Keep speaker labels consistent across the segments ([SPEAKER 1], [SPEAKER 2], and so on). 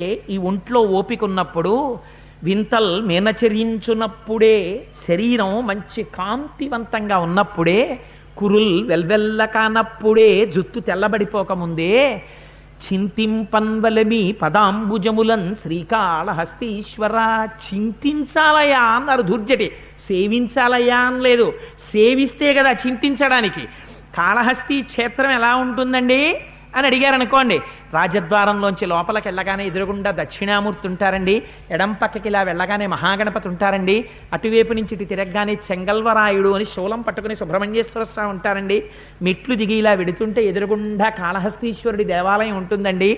[SPEAKER 1] ఈ ఒంట్లో ఓపిక ఉన్నప్పుడు వింతల్ మీనచరించున్నప్పుడే శరీరం మంచి కాంతివంతంగా ఉన్నప్పుడే కురుల్ వెల్వెల్ల కానప్పుడే జుత్తు తెల్లబడిపోకముందే చింతింపన్వలమి పదాంబుజములన్ శ్రీకాళహస్తీశ్వర చింతించాలయా అన్నారు దుర్జటి. సేవించాలయా అని లేదు, సేవిస్తే కదా చింతించడానికి. కాళహస్తి క్షేత్రం ఎలా ఉంటుందండి అని అడిగారు అనుకోండి, రాజద్వారంలోంచి లోపలికి వెళ్ళగానే ఎదురుగుండా దక్షిణామూర్తి ఉంటారండి, ఎడం పక్కకి ఇలా వెళ్ళగానే మహాగణపతి ఉంటారండి, అటువైపు నుంచి ఇటు తిరగగానే చెంగల్వరాయుడు అని శూలం పట్టుకుని సుబ్రహ్మణ్యేశ్వర స్వామి ఉంటారండి, మెట్లు దిగి ఇలా వెడుతుంటే ఎదురుగుండా కాళహస్తీశ్వరుడి దేవాలయం ఉంటుందండి,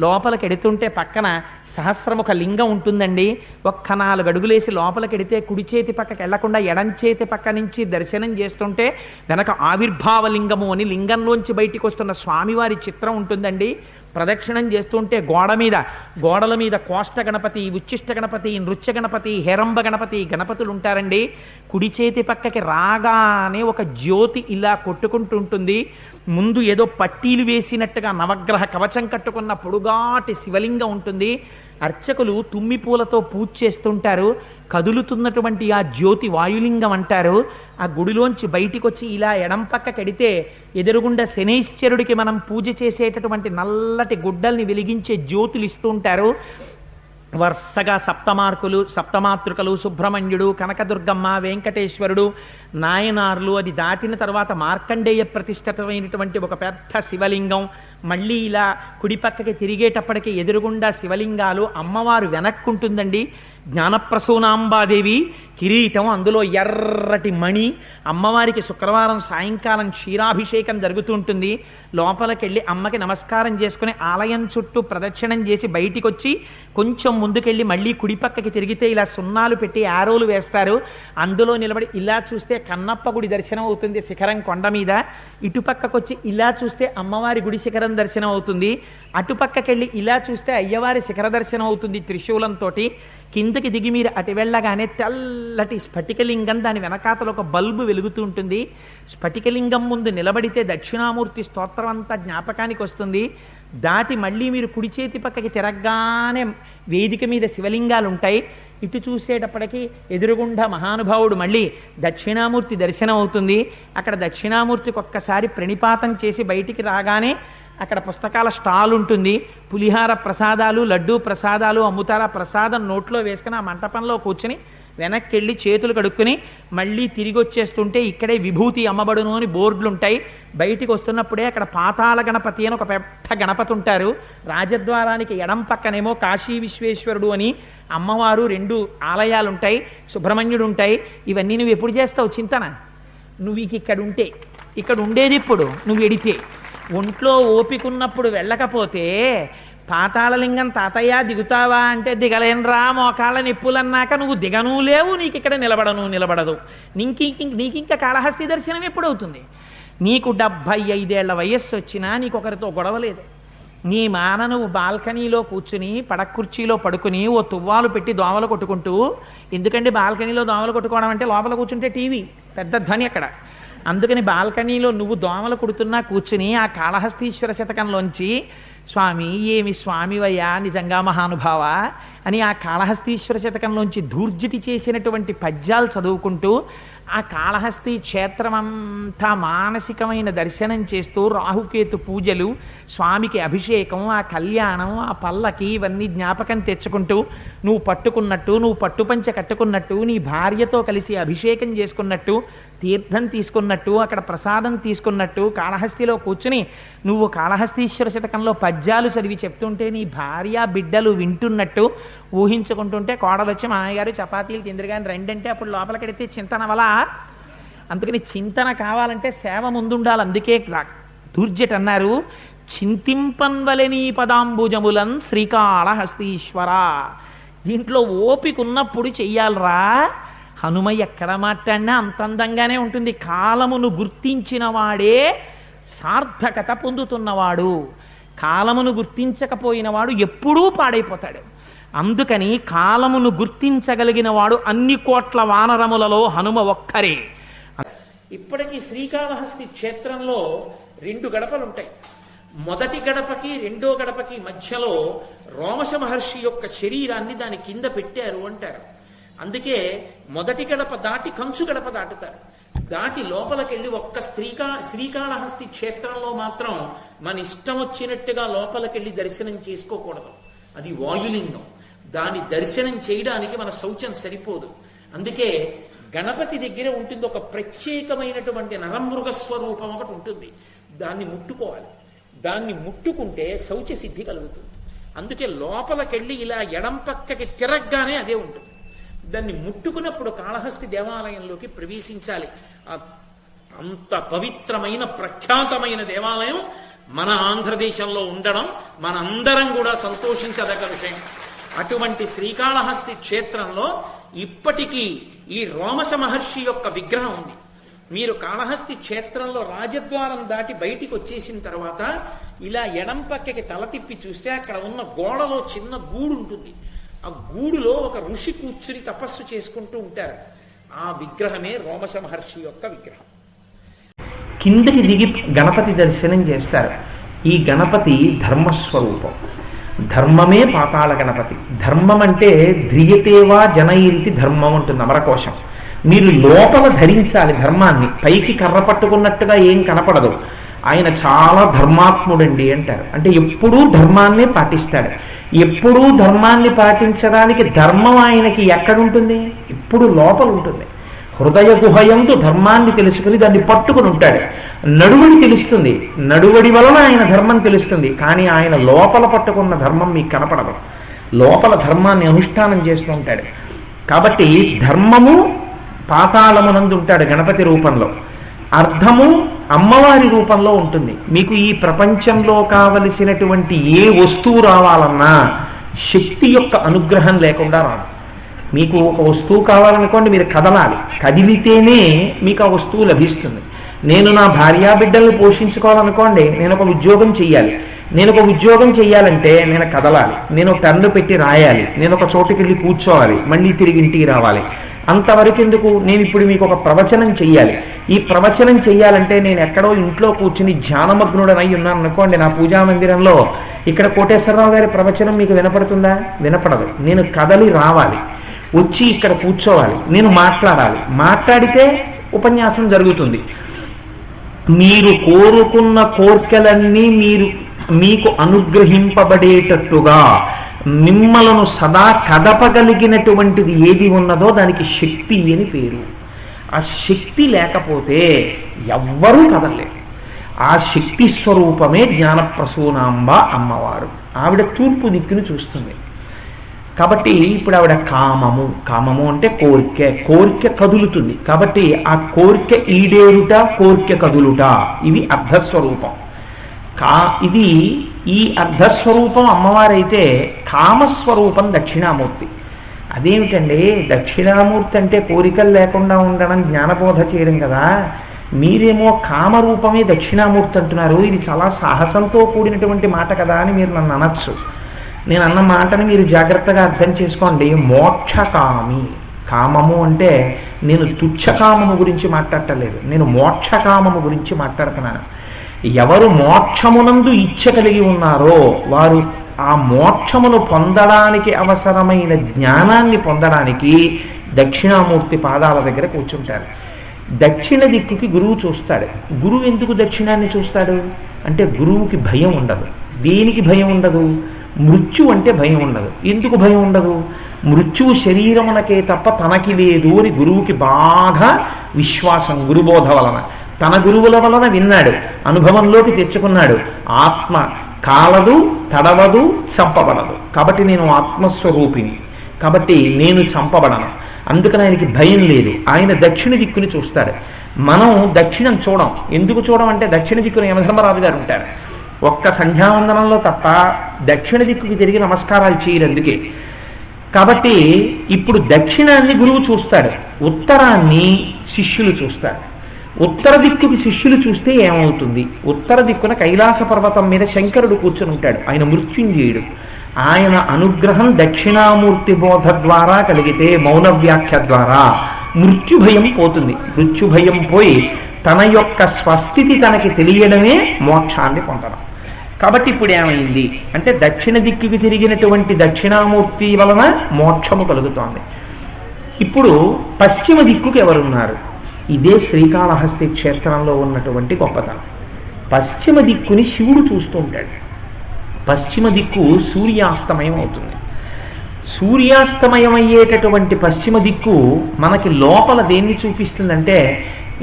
[SPEAKER 1] లోపలికి ఎడుతుంటే పక్కన సహస్రముఖ లింగం ఉంటుందండి, ఒక్క 4 అడుగులేసి లోపలికి ఎడితే కుడి చేతి పక్కకి వెళ్లకుండా ఎడం చేతి పక్క నుంచి దర్శనం చేస్తుంటే వెనక ఆవిర్భావ లింగము అని లింగంలోంచి బయటికి వస్తున్న స్వామివారి చిత్రం ఉంటుందండి. ప్రదక్షిణం చేస్తుంటే గోడల మీద కోష్ట గణపతి, ఉచ్చిష్ట గణపతి, నృత్య గణపతి, హేరంబ గణపతి గణపతులు ఉంటారండి. కుడి చేతి పక్కకి రాగానే ఒక జ్యోతి ఇలా కొట్టుకుంటూ ఉంటుంది. ముందు ఏదో పట్టీలు వేసినట్టుగా నవగ్రహ కవచం కట్టుకున్న పొడుగాటి శివలింగం ఉంటుంది. అర్చకులు తుమ్మి పూలతో పూజ చేస్తుంటారు. కదులుతున్నటువంటి ఆ జ్యోతి వాయులింగం అంటారు. ఆ గుడిలోంచి బయటికి వచ్చి ఇలా ఎడం పక్క కడితే ఎదురుగుండా శనైశ్చరుడికి మనం పూజ చేసేటటువంటి నల్లటి గుడ్డల్ని వెలిగించే జ్యోతులు ఇస్తూ ఉంటారు. వరుసగా సప్తమాతృకలు, సుబ్రహ్మణ్యుడు, కనకదుర్గమ్మ, వెంకటేశ్వరుడు, నాయనార్లు, అది దాటిన తర్వాత మార్కండేయ ప్రతిష్ఠితమైనటువంటి ఒక పెద్ద శివలింగం, మళ్ళీ ఇలా కుడిపక్కకి తిరిగేటప్పటికి ఎదురుగుండా శివలింగాలు, అమ్మవారు వెనక్కుంటుందండి. జ్ఞానప్రసూనాంబాదేవి కిరీటం, అందులో ఎర్రటి మణి, అమ్మవారికి శుక్రవారం సాయంకాలం క్షీరాభిషేకం జరుగుతూ ఉంటుంది. లోపలికెళ్ళి అమ్మకి నమస్కారం చేసుకుని ఆలయం చుట్టూ ప్రదక్షిణం చేసి బయటికి వచ్చి కొంచెం ముందుకెళ్ళి మళ్ళీ కుడిపక్కకి తిరిగితే ఇలా సున్నాలు పెట్టి ఆరోలు వేస్తారు. అందులో నిలబడి ఇలా చూస్తే కన్నప్ప గుడి దర్శనం అవుతుంది శిఖరం కొండ మీద. ఇటుపక్కకు వచ్చి ఇలా చూస్తే అమ్మవారి గుడి శిఖరం దర్శనం అవుతుంది. అటుపక్కకెళ్ళి ఇలా చూస్తే అయ్యవారి శిఖర దర్శనం అవుతుంది త్రిశూలంతో. కిందకి దిగి మీరు అటు వెళ్ళగానే తెల్లటి స్ఫటికలింగం, దాని వెనకాతలో ఒక బల్బు వెలుగుతూ ఉంటుంది. స్ఫటికలింగం ముందు నిలబడితే దక్షిణామూర్తి స్తోత్రం అంతా జ్ఞాపకానికి వస్తుంది. దాటి మళ్ళీ మీరు కుడి చేతి పక్కకి తిరగగానే వేదిక మీద శివలింగాలు ఉంటాయి. ఇటు చూసేటప్పటికీ ఎదురుగుండా మహానుభావుడు మళ్ళీ దక్షిణామూర్తి దర్శనం అవుతుంది. అక్కడ దక్షిణామూర్తికి ఒక్కసారి ప్రణిపాతం చేసి బయటికి రాగానే అక్కడ పుస్తకాల స్టాల్ ఉంటుంది. పులిహార ప్రసాదాలు, లడ్డూ ప్రసాదాలు అమ్ముతారు. ఆ ప్రసాదం నోట్లో వేసుకుని ఆ మంటపంలో కూర్చుని వెనక్కి వెళ్ళి చేతులు కడుక్కుని మళ్ళీ తిరిగి వచ్చేస్తుంటే ఇక్కడే విభూతి అమ్మబడును అని బోర్డులు ఉంటాయి. బయటికి వస్తున్నప్పుడే అక్కడ పాతాళ గణపతి అని ఒక పెద్ద గణపతి ఉంటారు. రాజద్వారానికి ఎడం పక్కనేమో కాశీ విశ్వేశ్వరుడు అని అమ్మవారు 2 ఆలయాలు ఉంటాయి, సుబ్రహ్మణ్యుడు ఉంటాయి. ఇవన్నీ నువ్వు ఎప్పుడు చేస్తావు చింతన? నువ్వు ఇక్కడ ఉండేది ఇప్పుడు నువ్వు ఎడితే. ఒంట్లో ఓపికన్నప్పుడు వెళ్ళకపోతే పాతాళలింగం తాతయ్య దిగుతావా అంటే దిగలేనరా, మోకాళ్ళ నిప్పులన్నాక నువ్వు దిగను లేవు, నీకు ఇక్కడ నిలబడదు. నీకింక కాళహస్తి దర్శనం ఎప్పుడవుతుంది? నీకు 75 ఏళ్ల వయస్సు వచ్చినా నీకొకరితో గొడవ లేదు. నీ మాన నువ్వు బాల్కనీలో కూర్చుని పడకుర్చీలో పడుకుని ఓ తువ్వాలు పెట్టి దోమలు కొట్టుకుంటూ, ఎందుకంటే బాల్కనీలో దోమలు కొట్టుకోవడం అంటే లోపల కూర్చుంటే టీవీ పెద్ద ధ్వని అక్కడ. అందుకని బాల్కనీలో నువ్వు దోమలు కుడుతున్నా కూర్చుని ఆ కాళహస్తీశ్వర శతకంలోంచి స్వామి ఏమి స్వామివయ్యా నిజంగా మహానుభావ అని ఆ కాళహస్తీశ్వర శతకంలోంచి ధూర్జటి చేసినటువంటి పద్యాలు చదువుకుంటూ ఆ కాళహస్తి క్షేత్రమంతా మానసికమైన దర్శనం చేస్తూ రాహుకేతు పూజలు, స్వామికి అభిషేకం, ఆ కళ్యాణం, ఆ పల్లకి ఇవన్నీ జ్ఞాపకం తెచ్చుకుంటూ నువ్వు పట్టుకున్నట్టు, నువ్వు పట్టుపంచ కట్టుకున్నట్టు, నీ భార్యతో కలిసి అభిషేకం చేసుకున్నట్టు, తీర్థం తీసుకున్నట్టు, అక్కడ ప్రసాదం తీసుకున్నట్టు కాళహస్తిలో కూర్చుని నువ్వు కాళహస్తీశ్వర శతకంలో పద్యాలు చదివి చెప్తుంటే నీ భార్య బిడ్డలు వింటున్నట్టు ఊహించుకుంటుంటే కోడలు వచ్చి మామయ్యగారు చపాతీలు తిందిరిగాని రెండంటే అప్పుడు లోపలికెడితే చింతన వల్ల. అందుకని చింతన కావాలంటే సేవ ముందుండాలి. అందుకే దుర్జట్ అన్నారు, చింతింపన్వలని పదాంబుజములన్ శ్రీకాళహస్తీశ్వర. దీంట్లో ఓపిక ఉన్నప్పుడు చెయ్యాలరా. హనుమ ఎక్కడ మాట్లాడినా అంత అందంగానే ఉంటుంది. కాలమును గుర్తించిన వాడే సార్థకత పొందుతున్నవాడు, కాలమును గుర్తించకపోయిన వాడు ఎప్పుడూ పాడైపోతాడు. అందుకని కాలమును గుర్తించగలిగిన వాడు అన్ని కోట్ల వానరములలో హనుమ ఒక్కరే. ఇప్పటికీ శ్రీకాళహస్తి క్షేత్రంలో 2 గడపలు ఉంటాయి.
[SPEAKER 2] మొదటి గడపకి రెండో గడపకి మధ్యలో రోమశ మహర్షి యొక్క శరీరాన్ని దాని కింద పెట్టారు అంటారు. అందుకే మొదటి గడప దాటి కంచు గడప దాటుతారు. దాటి లోపలికెళ్ళి ఒక్క శ్రీకాళహస్తి క్షేత్రంలో మాత్రం మన ఇష్టం వచ్చినట్టుగా లోపలికెళ్ళి దర్శనం చేసుకోకూడదు. అది వాయులింగం. దాని దర్శనం చేయడానికి మన శౌచం సరిపోదు. అందుకే గణపతి దగ్గర ఉంటుంది ఒక ప్రత్యేకమైనటువంటి నరమృగ స్వరూపం ఒకటి ఉంటుంది. దాన్ని ముట్టుకోవాలి. దాన్ని ముట్టుకుంటే శౌచ సిద్ధి కలుగుతుంది. అందుకే లోపలికెళ్ళి ఇలా ఎడం పక్కకి తిరగగానే అదే ఉంటుంది. దాన్ని ముట్టుకున్నప్పుడు కాళహస్తి దేవాలయంలోకి ప్రవేశించాలి. అంత పవిత్రమైన ప్రఖ్యాతమైన దేవాలయం మన ఆంధ్రదేశంలో ఉండడం మనందరం కూడా సంతోషించదగ్గ విషయం. అటువంటి శ్రీకాళహస్తి క్షేత్రంలో ఇప్పటికీ ఈ రోమశ మహర్షి యొక్క విగ్రహం ఉంది. మీరు కాళహస్తి క్షేత్రంలో రాజద్వారం దాటి బయటికి వచ్చేసిన తర్వాత ఇలా ఎడం పక్కకి తల తిప్పి చూస్తే అక్కడ ఉన్న గోడలో చిన్న గూడు ఉంటుంది. ఆ గూడులో ఒక ఋషి కూర్చుని తపస్సు చేసుకుంటూ ఉంటారు. ఆ విగ్రహమే రోమశ మహర్షి యొక్క విగ్రహం.
[SPEAKER 1] కిందకి దిగి గణపతి దర్శనం చేస్తారు. ఈ గణపతి ధర్మస్వరూపం. ధర్మమే పాతాళ గణపతి. ధర్మం అంటే ధ్రియతేవా జనయిరితి ధర్మం ఉంటుంది అమరకోశం. మీరు లోపల ధరించాలి ధర్మాన్ని. పైకి కర్ర పట్టుకున్నట్టుగా ఏం కనపడదు. ఆయన చాలా ధర్మాత్ముడండి అంటారు. అంటే ఎప్పుడూ ధర్మాన్నే పాటిస్తాడు. ఎప్పుడూ ధర్మాన్ని పాటించడానికి ధర్మం ఆయనకి ఎక్కడుంటుంది? ఎప్పుడు లోపల ఉంటుంది. హృదయ గుహయంతో ధర్మాన్ని తెలుసుకుని దాన్ని పట్టుకుని ఉంటాడు. నడువడి తెలుస్తుంది. నడువడి వలన ఆయన ధర్మం తెలుస్తుంది. కానీ ఆయన లోపల పట్టుకున్న ధర్మం మీకు కనపడదు. లోపల ధర్మాన్ని అనుష్ఠానం చేస్తూ ఉంటాడు. కాబట్టి ధర్మము పాతాళమునందు ఉంటాడు గణపతి రూపంలో. అర్థము అమ్మవారి రూపంలో ఉంటుంది. మీకు ఈ ప్రపంచంలో కావలసినటువంటి ఏ వస్తువు రావాలన్నా శక్తి యొక్క అనుగ్రహం లేకుండా రాదు. మీకు ఒక వస్తువు కావాలనుకోండి, మీరు కదలాలి. కదిలితేనే మీకు ఆ వస్తువు లభిస్తుంది. నేను నా భార్యాబిడ్డల్ని పోషించుకోవాలనుకోండి, నేను ఒక ఉద్యోగం చెయ్యాలి. నేను ఒక ఉద్యోగం చెయ్యాలంటే నేను కదలాలి. నేను పెన్ను పెట్టి రాయాలి. నేను ఒక చోటుకి వెళ్ళి కూర్చోవాలి. మళ్ళీ తిరిగి ఇంటికి రావాలి. అంతవరకు ఎందుకు? నేను ఇప్పుడు మీకు ఒక ప్రవచనం చెయ్యాలి. ఈ ప్రవచనం చెయ్యాలంటే నేను ఎక్కడో ఇంట్లో కూర్చుని ధ్యానమగ్నుడనై ఉన్నాను అనుకోండి, నా పూజా మందిరంలో. ఇక్కడ కోటేశ్వరరావు గారి ప్రవచనం మీకు వినపడుతుందా? వినపడదు. నేను కదలి రావాలి. వచ్చి ఇక్కడ కూర్చోవాలి. నేను మాట్లాడాలి. మాట్లాడితే ఉపన్యాసం జరుగుతుంది. మీరు కోరుకున్న కోర్కెలన్నీ మీకు అనుగ్రహింపబడేటట్టుగా మిమ్మలను సదా కదపగలిగినటువంటిది ఏది ఉన్నదో దానికి శక్తి అని పేరు. ఆ శక్తి లేకపోతే ఎవ్వరూ కదలలేరు. ఆ శక్తి స్వరూపమే జ్ఞానప్రసూనాంబ అమ్మవారు. ఆవిడ తూర్పు దిక్కును చూస్తుంది. కాబట్టి ఇప్పుడు ఆవిడ కామము అంటే కోరిక కదులుతుంది. కాబట్టి ఆ కోరిక ఈడేరుట, కోరిక కదులుట, ఇవి అర్ధస్వరూపం. ఇది ఈ అర్ధస్వరూపం అమ్మవారైతే కామస్వరూపం దక్షిణామూర్తి. అదేమిటండి, దక్షిణామూర్తి అంటే కోరికలు లేకుండా ఉండడం, జ్ఞానబోధ చేయడం కదా. మీరేమో కామరూపమే దక్షిణామూర్తి అంటున్నారు. ఇది చాలా సాహసంతో కూడినటువంటి మాట కదా అని మీరు నన్ను అనొచ్చు. నేను అన్న మాటని మీరు జాగ్రత్తగా అర్థం చేసుకోండి. మోక్షకామి. కామము అంటే నేను తుచ్చకామము గురించి మాట్లాడటలేదు, నేను మోక్షకామము గురించి మాట్లాడుతున్నాను. ఎవరు మోక్షమునందు ఇచ్చ కలిగి ఉన్నారో వారు ఆ మోక్షమును పొందడానికి అవసరమైన జ్ఞానాన్ని పొందడానికి దక్షిణామూర్తి పాదాల దగ్గర కూర్చుంటారు. దక్షిణ దిక్కుకి గురువు చూస్తాడు. గురువు ఎందుకు దక్షిణాన్ని చూస్తాడు అంటే గురువుకి భయం ఉండదు. దేనికి భయం ఉండదు? మృత్యు అంటే భయం ఉండదు. ఎందుకు భయం ఉండదు? మృత్యువు శరీరమునకే తప్ప తనకి లేదు అని గురువుకి బాగా విశ్వాసం. గురుబోధ వలన, తన గురువుల వలన విన్నాడు, అనుభవంలోకి తెచ్చుకున్నాడు. ఆత్మ కాలదు, తడవదు, చంపబడదు. కాబట్టి నేను ఆత్మస్వరూపిణి, కాబట్టి నేను చంపబడను. అందుకని ఆయనకి భయం లేదు. ఆయన దక్షిణ దిక్కుని చూస్తాడు. మనం దక్షిణం చూడం. ఎందుకు చూడం అంటే దక్షిణ దిక్కున యమధర్మరాజు గారు ఉంటారు. ఒక్క సంధ్యావందనంలో తప్ప దక్షిణ దిక్కుకి తిరిగి నమస్కారాలు చేయరు. అందుకే కాబట్టి ఇప్పుడు దక్షిణాన్ని గురువు చూస్తాడు, ఉత్తరాన్ని శిష్యులు చూస్తారు. ఉత్తర దిక్కుకి శిష్యులు చూస్తే ఏమవుతుంది? ఉత్తర దిక్కున కైలాస పర్వతం మీద శంకరుడు కూర్చుని ఉంటాడు. ఆయన మృత్యుంజయుడు. ఆయన అనుగ్రహం దక్షిణామూర్తి బోధ ద్వారా కలిగితే, మౌన వ్యాఖ్య ద్వారా మృత్యుభయం పోతుంది. మృత్యుభయం పోయి తన యొక్క స్వస్థితి తనకి తెలియడమే మోక్షాన్ని పొందడం. కాబట్టి ఇప్పుడు ఏమైంది అంటే దక్షిణ దిక్కుకి తిరిగినటువంటి దక్షిణామూర్తి వలన మోక్షము కలుగుతోంది. ఇప్పుడు పశ్చిమ దిక్కుకి ఎవరున్నారు? ఇదే శ్రీకాళహస్తి క్షేత్రంలో ఉన్నటువంటి గొప్పతనం. పశ్చిమ దిక్కుని శివుడు చూస్తూ ఉంటాడు. పశ్చిమ దిక్కు సూర్యాస్తమయం అవుతుంది. సూర్యాస్తమయం అయ్యేటటువంటి పశ్చిమ దిక్కు మనకి లోపల దేన్ని చూపిస్తుందంటే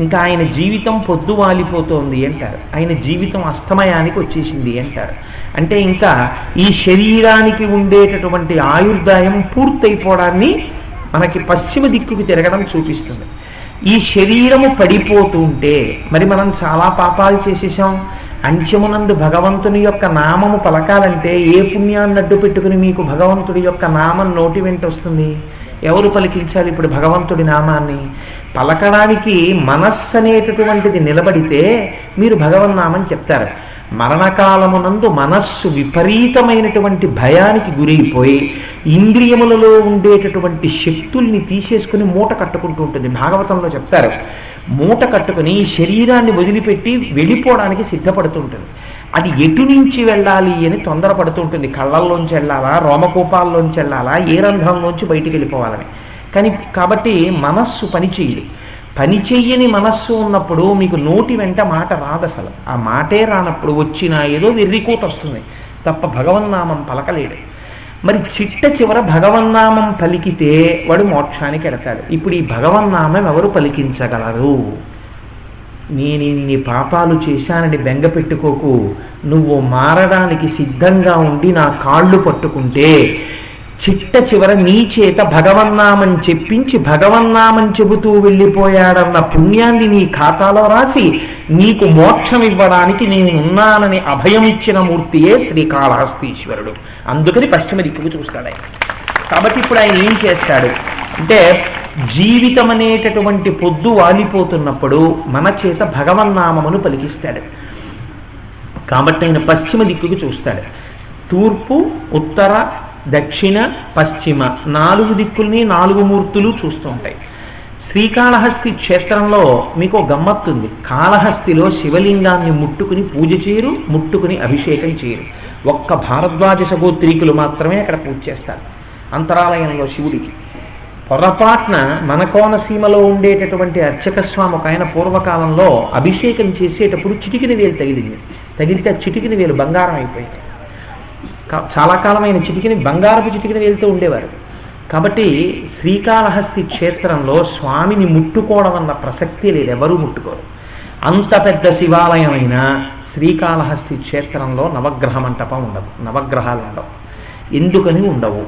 [SPEAKER 1] ఇంకా ఆయన జీవితం పొద్దు వాలిపోతోంది అంటారు, ఆయన జీవితం అస్తమయానికి వచ్చేసింది అంటారు. అంటే ఇంకా ఈ శరీరానికి ఉండేటటువంటి ఆయుర్దాయం పూర్తయిపోవడాన్ని మనకి పశ్చిమ దిక్కుకి తిరగడం చూపిస్తుంది. ఈ శరీరము పడిపోతూ ఉంటే మరి మనం చాలా పాపాలు చేసేసాం. అంత్యమునందు భగవంతుని యొక్క నామము పలకాలంటే ఏ పుణ్యాన్ని అడ్డు పెట్టుకుని మీకు భగవంతుడి యొక్క నామం నోటి వెంట వస్తుంది? ఎవరు పలికించాలి ఇప్పుడు భగవంతుడి నామాన్ని? పలకడానికి మనస్సు అనేటటువంటిది నిలబడితే మీరు భగవన్నామం చెప్తారు. మరణకాలమునందు మనస్సు విపరీతమైనటువంటి భయానికి గురైపోయి ఇంద్రియములలో ఉండేటటువంటి శక్తుల్ని తీసేసుకుని మూట కట్టుకుంటూ ఉంటుంది. భాగవతంలో చెప్తారు, మూట కట్టుకుని శరీరాన్ని వదిలిపెట్టి వెళ్ళిపోవడానికి సిద్ధపడుతుంటుంది. అది ఎటు నుంచి వెళ్ళాలి అని తొందరపడుతూ ఉంటుంది. కళ్ళల్లోంచి వెళ్ళాలా, రోమకూపాల్లోంచి వెళ్ళాలా, ఏ రంధ్రంలోంచి బయటికి వెళ్ళిపోవాలని. కాబట్టి మనస్సు పనిచేయదు. పనిచెయ్యని మనస్సు ఉన్నప్పుడు మీకు నోటి వెంట మాట రాదు. అసలు ఆ మాటే రానప్పుడు వచ్చినా ఏదో వెర్రికోత వస్తుంది తప్ప భగవన్నామం పలకలేడు. మరి చిట్ట చివర భగవన్నామం పలికితే వాడు మోక్షానికి వెళతాడు. ఇప్పుడు ఈ భగవన్నామం ఎవరు పలికించగలరు? నేను ఇన్ని పాపాలు చేశానని బెంగ పెట్టుకోకు. నువ్వు మారడానికి సిద్ధంగా ఉండి నా కాళ్ళు పట్టుకుంటే చిట్ట చివర నీ చేత భగవన్నామం చెప్పించి భగవన్నామం చెబుతూ వెళ్ళిపోయాడన్న పుణ్యాన్ని నీ ఖాతాలో రాసి నీకు మోక్షం ఇవ్వడానికి నేను ఉన్నానని అభయం ఇచ్చిన మూర్తియే శ్రీకాళహస్తీశ్వరుడు. అందుకని పశ్చిమ దిక్కుకు చూస్తాడు ఆయన. కాబట్టి ఇప్పుడు ఆయన ఏం చేస్తాడు అంటే జీవితం అనేటటువంటి పొద్దు వాలిపోతున్నప్పుడు మన చేత భగవన్నామమును పలికిస్తాడు. కాబట్టి ఆయన పశ్చిమ దిక్కుకు చూస్తాడు. తూర్పు, ఉత్తర, దక్షిణ, పశ్చిమ 4 దిక్కుల్ని 4 మూర్తులు చూస్తూ ఉంటాయి. శ్రీకాళహస్తి క్షేత్రంలో మీకు గమ్మత్తుంది. కాళహస్తిలో శివలింగాన్ని ముట్టుకుని పూజ చేయరు, ముట్టుకుని అభిషేకం చేయరు. ఒక్క భారద్వాజ సగోత్రీకులు మాత్రమే అక్కడ పూజ చేస్తారు అంతరాలయంలో శివుడికి. పొరపాటున మన కోనసీమలో ఉండేటటువంటి అర్చక స్వామి ఒక ఆయన పూర్వకాలంలో అభిషేకం చేసేటప్పుడు చిటికిన వేలు తగిలితే చిటికిన వేలు బంగారం అయిపోయింది. చాలా కాలమైన బంగారపు చిటికిన వేలుతో ఉండేవారు. కాబట్టి శ్రీకాళహస్తి క్షేత్రంలో స్వామిని ముట్టుకోవడం అన్న ప్రసక్తి లేదు, ఎవరూ ముట్టుకోరు. అంత పెద్ద శివాలయమైన శ్రీకాళహస్తి క్షేత్రంలో నవగ్రహ మంటపం ఉండదు, నవగ్రహాలు ఉండవు. ఎందుకని ఉండవు?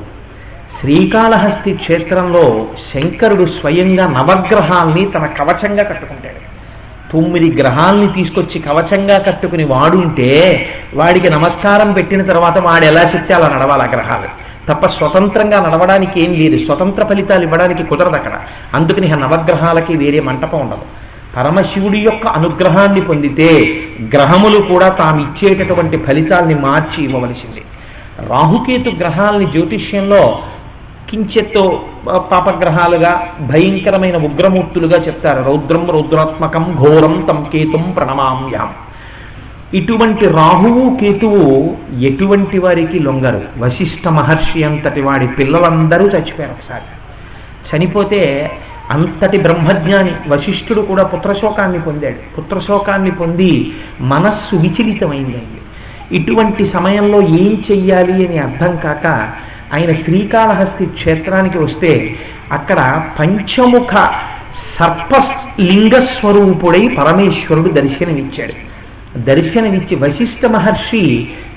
[SPEAKER 1] శ్రీకాళహస్తి క్షేత్రంలో శంకరుడు స్వయంగా నవగ్రహాల్ని తన కవచంగా కట్టుకుంటాడు. 9 గ్రహాల్ని తీసుకొచ్చి కవచంగా కట్టుకుని వాడుంటే వాడికి నమస్కారం పెట్టిన తర్వాత వాడు ఎలా చెప్తే అలా నడవాలి ఆ గ్రహాలు తప్ప స్వతంత్రంగా నడవడానికి ఏం లేదు. స్వతంత్ర ఫలితాలు ఇవ్వడానికి కుదరదు అక్కడ. అందుకని ఆ నవగ్రహాలకి వేరే మంటపం ఉండదు. పరమశివుడి యొక్క అనుగ్రహాన్ని పొందితే గ్రహములు కూడా తాము ఇచ్చేటటువంటి ఫలితాల్ని మార్చి ఇవ్వవలసింది. రాహుకేతు గ్రహాల్ని జ్యోతిష్యంలో కించెత్తు పాపగ్రహాలుగా భయంకరమైన ఉగ్రమూర్తులుగా చెప్తారు. రౌద్రం రౌద్రాత్మకం ఘోరం తం కేతుం ప్రణమామ్యాం. ఇటువంటి రాహువు కేతువు ఎటువంటి వారికి లొంగరు. వశిష్ఠ మహర్షి అంతటి వాడి పిల్లలందరూ చచ్చిపోయారు. ఒకసారి చనిపోతే అంతటి బ్రహ్మజ్ఞాని వశిష్ఠుడు కూడా పుత్రశోకాన్ని పొందాడు. పుత్రశోకాన్ని పొంది మనస్సు విచలితమైందండి. ఇటువంటి సమయంలో ఏం చెయ్యాలి అని అర్థం కాక ఆయన శ్రీకాళహస్తి క్షేత్రానికి వస్తే అక్కడ పంచముఖ సర్పలింగస్వరూపుడై పరమేశ్వరుడు దర్శనమిచ్చాడు. దర్శనమిచ్చి వశిష్ఠ మహర్షి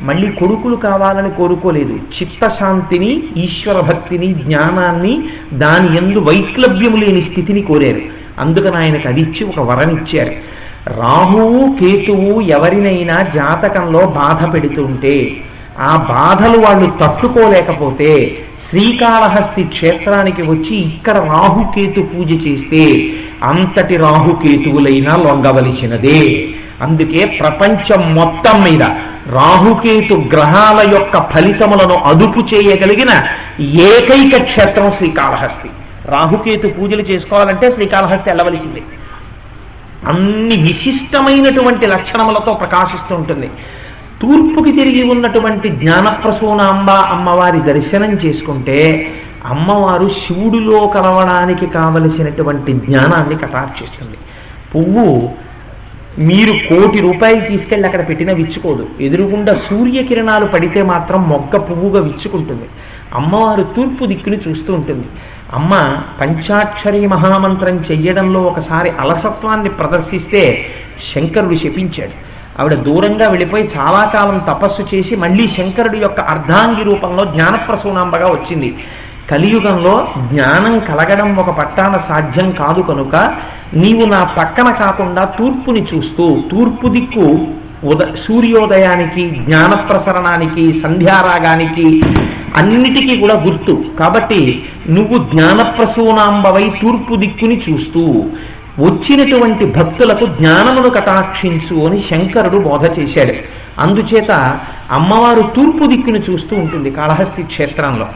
[SPEAKER 1] మళ్ళీ కొడుకులు కావాలని కోరుకోలేదు. చిత్తశాంతిని, ఈశ్వర భక్తిని, జ్ఞానాన్ని, దాని యందు వైక్లభ్యము లేని స్థితిని కోరారు. అందుకని ఆయనకు అది ఇచ్చి ఒక వరం ఇచ్చారు. రాహువు కేతువు ఎవరినైనా జాతకంలో బాధ పెడుతుంటే ఆ బాధలు వాళ్ళు తట్టుకోలేకపోతే శ్రీకాళహస్తి క్షేత్రానికి వచ్చి ఇక్కడ రాహుకేతు పూజ చేస్తే అంతటి రాహుకేతువులైనా లొంగవలసినదే. అందుకే ప్రపంచం మొత్తం మీద రాహుకేతు గ్రహాల యొక్క ఫలితములను అదుపు చేయగలిగిన ఏకైక క్షేత్రం శ్రీకాళహస్తి. రాహుకేతు పూజలు చేసుకోవాలంటే శ్రీకాళహస్తి వెళ్ళవలసింది. అన్ని విశిష్టమైనటువంటి లక్షణములతో ప్రకాశిస్తూ ఉంటుంది.
[SPEAKER 3] తూర్పుకి తిరిగి ఉన్నటువంటి జ్ఞానప్రసూనాంబ అమ్మవారి దర్శనం చేసుకుంటే అమ్మవారు శివుడిలో కలవడానికి కావలసినటువంటి జ్ఞానాన్ని కటాక్షిస్తుంది. పువ్వు మీరు 1,00,00,000 రూపాయలు తీసుకెళ్ళి అక్కడ పెట్టినా విచ్చుకోదు. ఎదురుగుండా సూర్యకిరణాలు పడితే మాత్రం మొగ్గ పువ్వుగా విచ్చుకుంటుంది. అమ్మవారు తూర్పు దిక్కుని చూస్తూ ఉంటుంది. అమ్మ పంచాక్షరి మహామంత్రం చెయ్యడంలో ఒకసారి అలసత్వాన్ని ప్రదర్శిస్తే శంకరుడు శపించాడు. ఆవిడ దూరంగా వెళ్ళిపోయి చాలా కాలం తపస్సు చేసి మళ్ళీ శంకరుడి యొక్క అర్ధాంగి రూపంలో జ్ఞానప్రసూనాంబగా వచ్చింది. కలియుగంలో జ్ఞానం కలగడం ఒక పట్టాన సాధ్యం కాదు కనుక నీవు నా పక్కన కాకుండా తూర్పుని చూస్తూ, తూర్పు దిక్కు సూర్యోదయానికి, జ్ఞాన ప్రసరణానికి, సంధ్యారాగానికి అన్నిటికీ కూడా గుర్తు కాబట్టి నువ్వు జ్ఞానప్రసూనాంబవై తూర్పు దిక్కుని చూస్తూ వచ్చినటువంటి భక్తులకు జ్ఞానమును కటాక్షించు అని శంకరుడు బోధ చేశాడు. అందుచేత అమ్మవారు తూర్పు దిక్కుని చూస్తూ ఉంటుంది కాళహస్తి క్షేత్రంలో.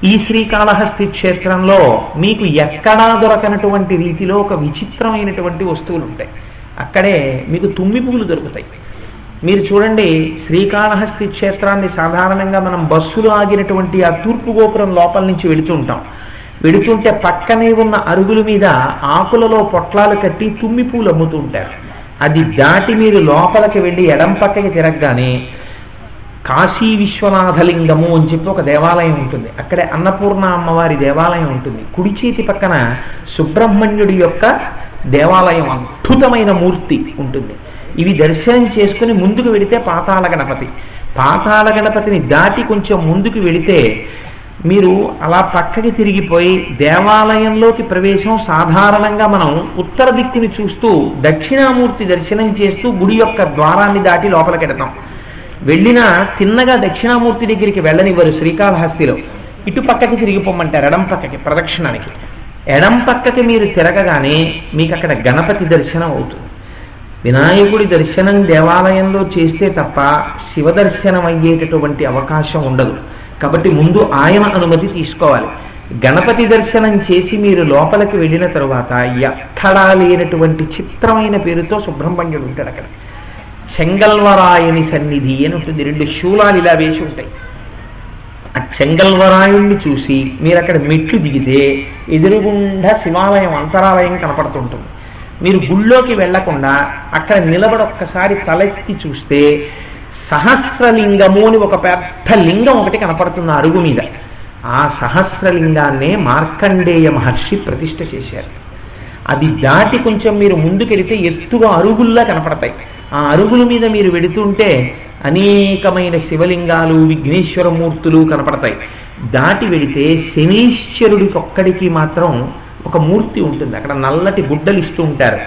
[SPEAKER 3] ఈ శ్రీకాళహస్తి క్షేత్రంలో మీకు ఎక్కడా దొరకనటువంటి రీతిలో ఒక విచిత్రమైనటువంటి వస్తువులు ఉంటాయి. అక్కడే మీకు తుమ్మి పువ్వులు దొరుకుతాయి. మీరు చూడండి, శ్రీకాళహస్తి క్షేత్రాన్ని సాధారణంగా మనం బస్సులు ఆగినటువంటి ఆ తూర్పు గోపురం లోపల నుంచి వెళుతూ ఉంటాం. వెళుతుంటే పక్కనే ఉన్న అరుగుల మీద ఆకులలో పొట్లాలు కట్టి తుమ్మి పూలు అమ్ముతూ ఉంటారు. అది దాటి మీరు లోపలికి వెళ్ళి ఎడం పక్కకి తిరగగానే కాశీ విశ్వనాథలింగము అని చెప్పి ఒక దేవాలయం ఉంటుంది. అక్కడే అన్నపూర్ణ అమ్మవారి దేవాలయం ఉంటుంది. కుడి చేతి పక్కన సుబ్రహ్మణ్యుడి యొక్క దేవాలయం, అద్భుతమైన మూర్తి ఉంటుంది. ఇవి దర్శనం చేసుకుని ముందుకు వెళితే పాతాళ గణపతి. పాతాళ గణపతిని దాటి కొంచెం ముందుకు వెళితే మీరు అలా పక్కకి తిరిగిపోయి దేవాలయంలోకి ప్రవేశం సాధారణంగా మనం ఉత్తర దిక్కుని చూస్తూ దక్షిణామూర్తి దర్శనం చేస్తూ గుడి యొక్క ద్వారాన్ని దాటి లోపలికి వెడతాం. వెళ్ళినా తిన్నగా దక్షిణామూర్తి దగ్గరికి వెళ్ళనివ్వరు శ్రీకాళహస్తిలో. ఇటు పక్కకి తిరిగిపోమంటారు, ఎడం పక్కకి ప్రదక్షిణానికి. ఎడం పక్కకి మీరు తిరగగానే మీకు అక్కడ గణపతి దర్శనం అవుతుంది. వినాయకుడి దర్శనం దేవాలయంలో చేస్తే తప్ప శివ దర్శనం అయ్యేటటువంటి అవకాశం ఉండదు. కాబట్టి ముందు ఆయన అనుమతి తీసుకోవాలి. గణపతి దర్శనం చేసి మీరు లోపలికి వెళ్ళిన తరువాత ఎక్కడా లేనటువంటి చిత్రమైన పేరుతో సుబ్రహ్మణ్యుడు ఉంటాడు అక్కడ. చెంగల్వరాయుని సన్నిధి అని ఉంటుంది. 2 శూలాలు ఇలా వేసి ఉంటాయి. ఆ చెంగల్వరాయుణ్ణి చూసి మీరు అక్కడ మెట్లు దిగితే ఎదురుగుండా శివాలయం, అంతరాలయం కనపడుతుంటుంది. మీరు గుళ్ళోకి వెళ్లకుండా అక్కడ నిలబడి ఒక్కసారి తలెత్తి చూస్తే సహస్రలింగము అని ఒక పెద్ద లింగం ఒకటి కనపడుతుంది అరుగు మీద. ఆ సహస్రలింగాన్నే మార్కండేయ మహర్షి ప్రతిష్ఠ చేశారు. అది దాటి కొంచెం మీరు ముందుకెడితే ఎత్తుగా అరుగుల్లా కనపడతాయి. ఆ అరుగుల మీద మీరు వెడుతుంటే అనేకమైన శివలింగాలు, విఘ్నేశ్వరమూర్తులు కనపడతాయి. దాటి వెడితే శనీశ్వరుడికి ఒక్కడికి మాత్రం ఒక మూర్తి ఉంటుంది. అక్కడ నల్లటి గుడ్డలు ఇస్తూ ఉంటారు.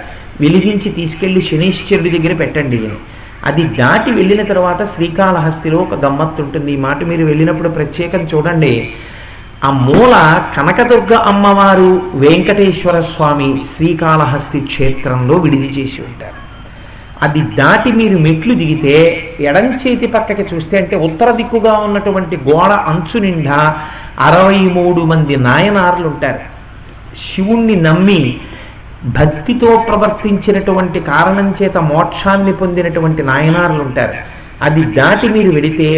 [SPEAKER 3] వెలిగించి తీసుకెళ్లి శనీశ్వరుడి దగ్గర పెట్టండి అని. అది దాటి వెళ్ళిన తర్వాత శ్రీకాళహస్తిలో ఒక గమ్మత్తు ఉంటుంది. ఈ మాట మీరు వెళ్ళినప్పుడు ప్రత్యేకం చూడండి. ఆ మూల కనకదుర్గ అమ్మవారు, వెంకటేశ్వర స్వామి శ్రీకాళహస్తి క్షేత్రంలో విడిది చేసి ఉంటారు. అది దాటి మీరు మెట్లు దిగితే ఎడం చేతి పక్కకి చూస్తే, అంటే ఉత్తర దిక్కుగా ఉన్నటువంటి గోడ అంచు నిండా 63 మంది నాయనార్లు ఉంటారు. శివుణ్ణి నమ్మి భక్తితో ప్రవర్తించినటువంటి కారణం చేత మోక్షాన్ని పొందినటువంటి నాయనార్లు ఉంటారు. అది దాటి మీరు వెడితే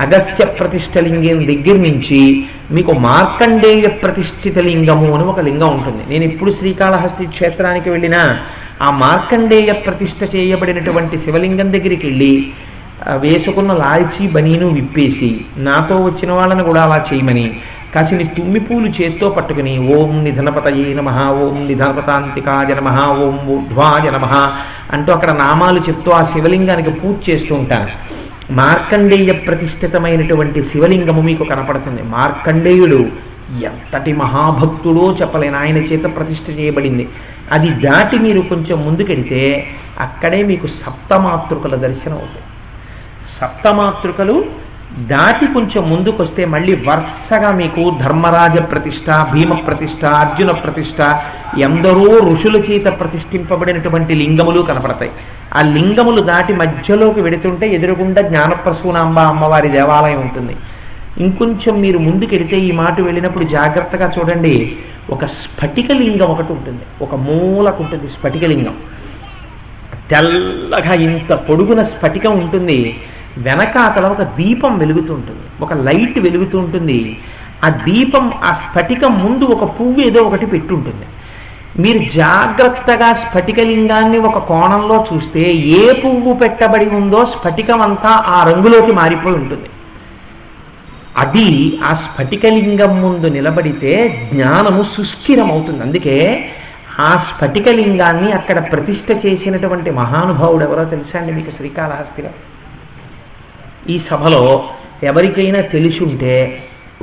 [SPEAKER 3] అగస్త్య ప్రతిష్ఠలింగం దగ్గర నుంచి మీకు మార్కండేయ ప్రతిష్ఠిత లింగము అని ఒక లింగం ఉంటుంది. నేను ఇప్పుడు శ్రీకాళహస్తి క్షేత్రానికి వెళ్ళినా ఆ మార్కండేయ ప్రతిష్ఠ చేయబడినటువంటి శివలింగం దగ్గరికి వెళ్ళి వేసుకున్న లాల్చీ బనీను విప్పేసి నాతో వచ్చిన వాళ్ళని కూడా అలా చేయమని కాసిని తుమ్మి పూలు చేత్తో పట్టుకుని ఓం నిధనపతయే నమః, ఓం నిధనపతాంతికాయ నమః, ఓం ఊర్ధ్వాయ నమః అంటూ అక్కడ నామాలు చెప్తూ ఆ శివలింగానికి పూజ చేస్తూ ఉంటాను. మార్కండేయ ప్రతిష్ఠితమైనటువంటి శివలింగము మీకు కనపడుతుంది. మార్కండేయుడు ఎంతటి మహాభక్తుడో చెప్పలేను, ఆయన చేత ప్రతిష్ఠ చేయబడింది. అది దాటి మీరు కొంచెం ముందుకెడితే అక్కడే మీకు సప్తమాతృకల దర్శనం అవుతుంది. సప్తమాతృకలు దాటి కొంచెం ముందుకొస్తే మళ్ళీ వరుసగా మీకు ధర్మరాజ ప్రతిష్ఠ, భీమ ప్రతిష్ఠ, అర్జున ప్రతిష్ఠ, ఎందరో ఋషుల చేత ప్రతిష్ఠింపబడినటువంటి లింగములు కనపడతాయి. ఆ లింగములు దాటి మధ్యలోకి వెడుతుంటే ఎదురుగుండా జ్ఞానప్రసూనాంబ అమ్మవారి దేవాలయం ఉంటుంది. ఇంకొంచెం మీరు ముందుకెడితే ఈ మాట వెళ్ళినప్పుడు జాగ్రత్తగా చూడండి, ఒక స్ఫటికలింగం ఒకటి ఉంటుంది. ఒక మూలకు ఉంటుంది స్ఫటికలింగం. తెల్లగా ఇంత పొడుగున స్ఫటికం ఉంటుంది. వెనకాతల ఒక దీపం వెలుగుతుంటుంది, ఒక లైట్ వెలుగుతుంటుంది. ఆ దీపం, ఆ స్ఫటికం ముందు ఒక పువ్వు ఏదో ఒకటి పెట్టుంటుంది. మీరు జాగ్రత్తగా స్ఫటికలింగాన్ని ఒక కోణంలో చూస్తే ఏ పువ్వు పెట్టబడి ఉందో స్ఫటికం అంతా ఆ రంగులోకి మారిపోయి ఉంటుంది. అది ఆ స్ఫటికలింగం ముందు నిలబడితే జ్ఞానము సుస్థిరమవుతుంది. అందుకే ఆ స్ఫటికలింగాన్ని అక్కడ ప్రతిష్ఠ చేసినటువంటి మహానుభావుడు ఎవరో తెలుసా అండి మీకు? శ్రీకాళహస్తిలో ఈ సభలో ఎవరికైనా తెలిసి ఉంటే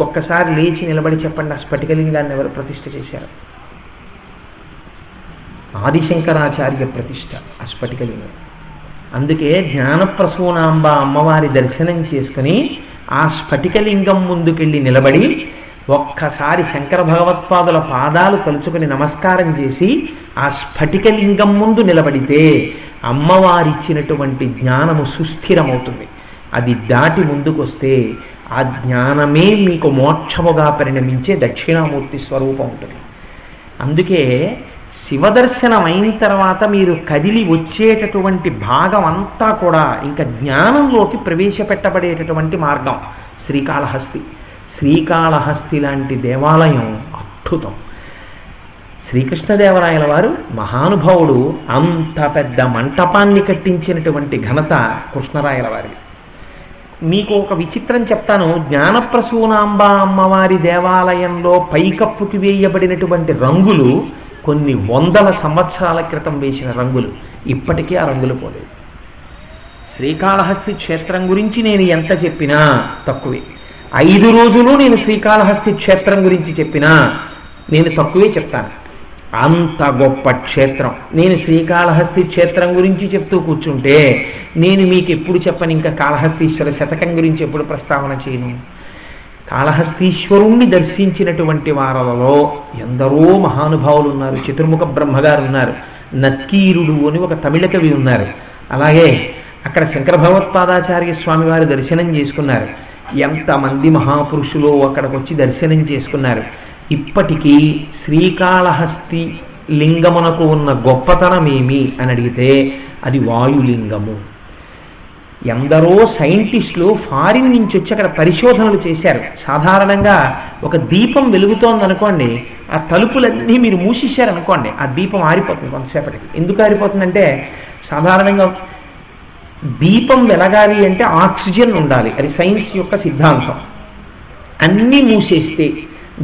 [SPEAKER 3] ఒక్కసారి లేచి నిలబడి చెప్పండి, ఆ స్ఫటికలింగాన్ని ఎవరు ప్రతిష్ఠ చేశారు? ఆదిశంకరాచార్య ప్రతిష్ఠ ఆ స్ఫటికలింగం. అందుకే జ్ఞానప్రసూనాంబ అమ్మవారి దర్శనం చేసుకుని ఆ స్ఫటికలింగం ముందుకెళ్ళి నిలబడి ఒక్కసారి శంకర భగవత్పాదుల పాదాలు తలుచుకుని నమస్కారం చేసి ఆ స్ఫటికలింగం ముందు నిలబడితే అమ్మవారిచ్చినటువంటి జ్ఞానము సుస్థిరమవుతుంది. అది దాటి ముందుకొస్తే ఆ జ్ఞానమే మీకు మోక్షముగా పరిణమించే దక్షిణామూర్తి స్వరూపం ఉంటుంది. అందుకే శివదర్శనం అయిన తర్వాత మీరు కదిలి వచ్చేటటువంటి భాగం అంతా కూడా ఇంకా జ్ఞానంలోకి ప్రవేశపెట్టబడేటటువంటి మార్గం శ్రీకాళహస్తి. శ్రీకాళహస్తి లాంటి దేవాలయం అద్భుతం. శ్రీకృష్ణదేవరాయల వారు మహానుభావుడు, అంత పెద్ద మంటపాన్ని కట్టించినటువంటి ఘనత కృష్ణరాయల వారిది. మీకు ఒక విచిత్రం చెప్తాను. జ్ఞానప్రసూనాంబ అమ్మవారి దేవాలయంలో పైకప్పుకి వేయబడినటువంటి రంగులు కొన్ని వందల సంవత్సరాల క్రితం వేసిన రంగులు, ఇప్పటికీ ఆ రంగులు పోలేదు. శ్రీకాళహస్తి క్షేత్రం గురించి నేను ఎంత చెప్పినా తక్కువే. 5 రోజులు నేను శ్రీకాళహస్తి క్షేత్రం గురించి చెప్పినా నేను తక్కువే చెప్తాను. అంత గొప్ప క్షేత్రం. నేను శ్రీకాళహస్తి క్షేత్రం గురించి చెప్తూ కూర్చుంటే నేను మీకు ఎప్పుడు చెప్పను, ఇంకా కాళహస్తీశ్వర శతకం గురించి ఎప్పుడు ప్రస్తావన చేయను. కాళహస్తీశ్వరుణ్ణి దర్శించినటువంటి వారలలో ఎందరో మహానుభావులు ఉన్నారు. చతుర్ముఖ బ్రహ్మగారు ఉన్నారు, నక్కీరుడు అని ఒక తమిళ కవి ఉన్నారు. అలాగే అక్కడ శంకర భగవత్పాదాచార్య స్వామి వారు దర్శనం చేసుకున్నారు. ఎంతమంది మహాపురుషులు అక్కడికి వచ్చి దర్శనం చేసుకున్నారు. ఇప్పటికీ శ్రీకాళహస్తి లింగమునకు ఉన్న గొప్పతనం ఏమి అని అడిగితే అది వాయులింగము. ఎందరో సైంటిస్టులు ఫారిన్ నుంచి వచ్చి అక్కడ పరిశోధనలు చేశారు. సాధారణంగా ఒక దీపం వెలుగుతోందనుకోండి, ఆ తలుపులన్నీ మీరు మూసేశారనుకోండి, ఆ దీపం ఆరిపోతుంది కొంతసేపటికి. ఎందుకు ఆరిపోతుందంటే సాధారణంగా దీపం వెలగాలి అంటే ఆక్సిజన్ ఉండాలి, అది సైన్స్ యొక్క సిద్ధాంతం. అన్నీ మూసేస్తే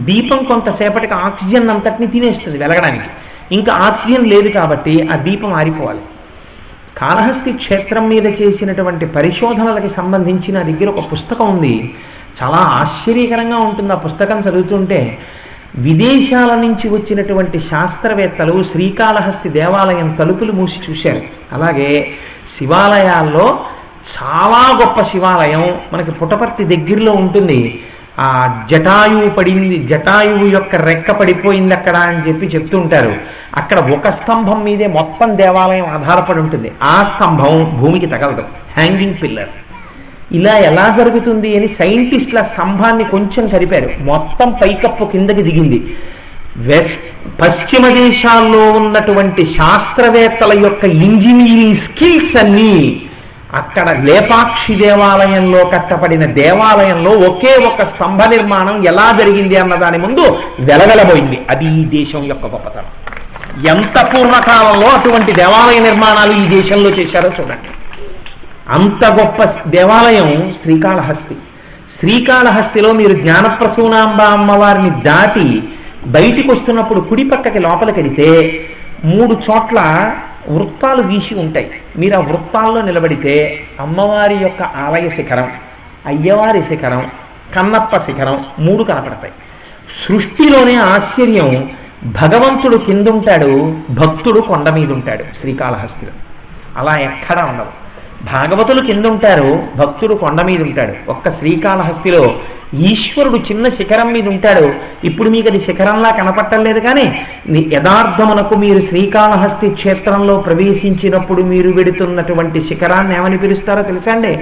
[SPEAKER 3] దీపం కొంతసేపటికి ఆక్సిజన్ అంతటిని తినేస్తుంది వెలగడానికి. ఇంకా ఆక్సిజన్ లేదు కాబట్టి ఆ దీపం ఆరిపోవాలి. కాళహస్తి క్షేత్రం మీద చేసినటువంటి పరిశోధనలకు సంబంధించిన దగ్గర ఒక పుస్తకం ఉంది. చాలా ఆశ్చర్యకరంగా ఉంటుంది ఆ పుస్తకం చదువుతుంటే. విదేశాల నుంచి వచ్చినటువంటి శాస్త్రవేత్తలు శ్రీకాళహస్తి దేవాలయం తలుపులు మూసి చూశారు. అలాగే శివాలయాల్లో చాలా గొప్ప శివాలయం మనకి పుట్టపర్తి దగ్గరలో ఉంటుంది. ఆ జటాయువు పడింది, జటాయువు యొక్క రెక్క పడిపోయింది అక్కడ అని చెప్పి చెప్తుంటారు. అక్కడ ఒక స్తంభం మీదే మొత్తం దేవాలయం ఆధారపడి ఉంటుంది. ఆ స్తంభం భూమికి తగలదు, హ్యాంగింగ్ పిల్లర్. ఇలా ఎలా జరుగుతుంది అని సైంటిస్టుల స్తంభాన్ని కొంచెం కరిపారు, మొత్తం పైకప్పు కిందకి దిగింది. పశ్చిమ దేశాల్లో ఉన్నటువంటి శాస్త్రవేత్తల యొక్క ఇంజనీరింగ్ స్కిల్స్ అన్నీ అక్కడ లేపాక్షి దేవాలయంలో కట్టబడిన దేవాలయంలో ఒకే ఒక స్తంభ నిర్మాణం ఎలా జరిగింది అన్న దాని ముందు వెలవెలబోయింది. అది ఈ దేశం యొక్క గొప్పతనం. ఎంత పూర్వకాలంలో అటువంటి దేవాలయ నిర్మాణాలు ఈ దేశంలో చేశారో చూడండి. అంత గొప్ప దేవాలయం శ్రీకాళహస్తి. శ్రీకాళహస్తిలో మీరు జ్ఞానప్రసూనాంబ అమ్మవారిని దాటి బయటికి వస్తున్నప్పుడు కుడి పక్కకి లోపలికెడితే 3 చోట్ల వృత్తాలు గీసి ఉంటాయి. మీరు ఆ వృత్తాల్లో నిలబడితే అమ్మవారి యొక్క ఆలయ శిఖరం, అయ్యవారి శిఖరం, కన్నప్ప శిఖరం 3 కనపడతాయి. సృష్టిలోనే ఆశ్చర్యం, భగవంతుడు కిందుంటాడు, భక్తుడు కొండ మీద ఉంటాడు శ్రీకాళహస్తిలో. అలా ఎక్కడా ఉండదు. భాగవతులు కిందుంటారు, భక్తుడు కొండ మీద ఉంటాడు. ఒక్క శ్రీకాళహస్తిలో ఈశ్వరుడు చిన్న శిఖరం మీద ఉంటాడు. ఇప్పుడు మీకు అది శిఖరంలా కనపట్టలేదు, కానీ యథార్థమునకు మీరు శ్రీకాళహస్తి క్షేత్రంలో ప్రవేశించినప్పుడు మీరు వెడుతున్నటువంటి శిఖరాన్ని ఏమని పిలుస్తారో తెలుసా అండి?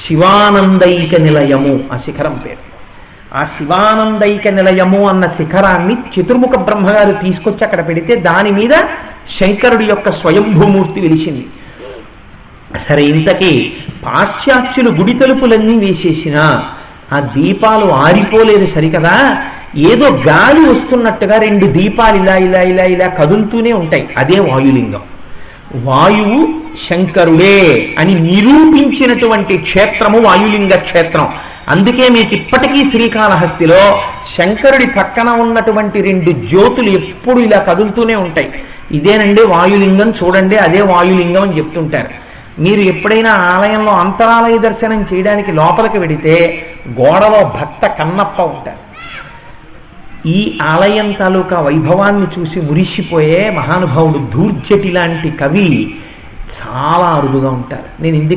[SPEAKER 3] శివానందైక నిలయము ఆ శిఖరం పేరు. ఆ శివానందైక నిలయము అన్న శిఖరాన్ని చతుర్ముఖ బ్రహ్మగారు తీసుకొచ్చి అక్కడ పెడితే దాని మీద శంకరుడి యొక్క స్వయంభూమూర్తి వెలిసింది. సరే, ఇంతకీ పాశ్చాత్యులు గుడి తలుపులన్నీ వేసేసినా ఆ దీపాలు ఆరిపోలేదు సరికదా, ఏదో గాలి వస్తున్నట్టుగా 2 దీపాలు ఇలా ఇలా ఇలా ఇలా కదులుతూనే ఉంటాయి. అదే వాయులింగం. వాయువు శంకరుడే అని నిరూపించినటువంటి క్షేత్రము వాయులింగ క్షేత్రం. అందుకే మీకు ఇప్పటికీ శ్రీకాళహస్తిలో శంకరుడి పక్కన ఉన్నటువంటి 2 జ్యోతులు ఎప్పుడు ఇలా కదులుతూనే ఉంటాయి. ఇదేనండి వాయులింగం, చూడండి అదే వాయులింగం అని చెప్తుంటారు. మీరు ఎప్పుడైనా ఆలయంలో అంతరాలయ దర్శనం చేయడానికి లోపలికి వెడితే గోడలో భక్త కన్నప్ప ఉంటారు. ఈ ఆలయం తాలూకా వైభవాన్ని చూసి మురిసిపోయే మహానుభావుడు ధూర్జటి లాంటి కవి చాలా అరుదుగా ఉంటారు. నేను ఇందుకే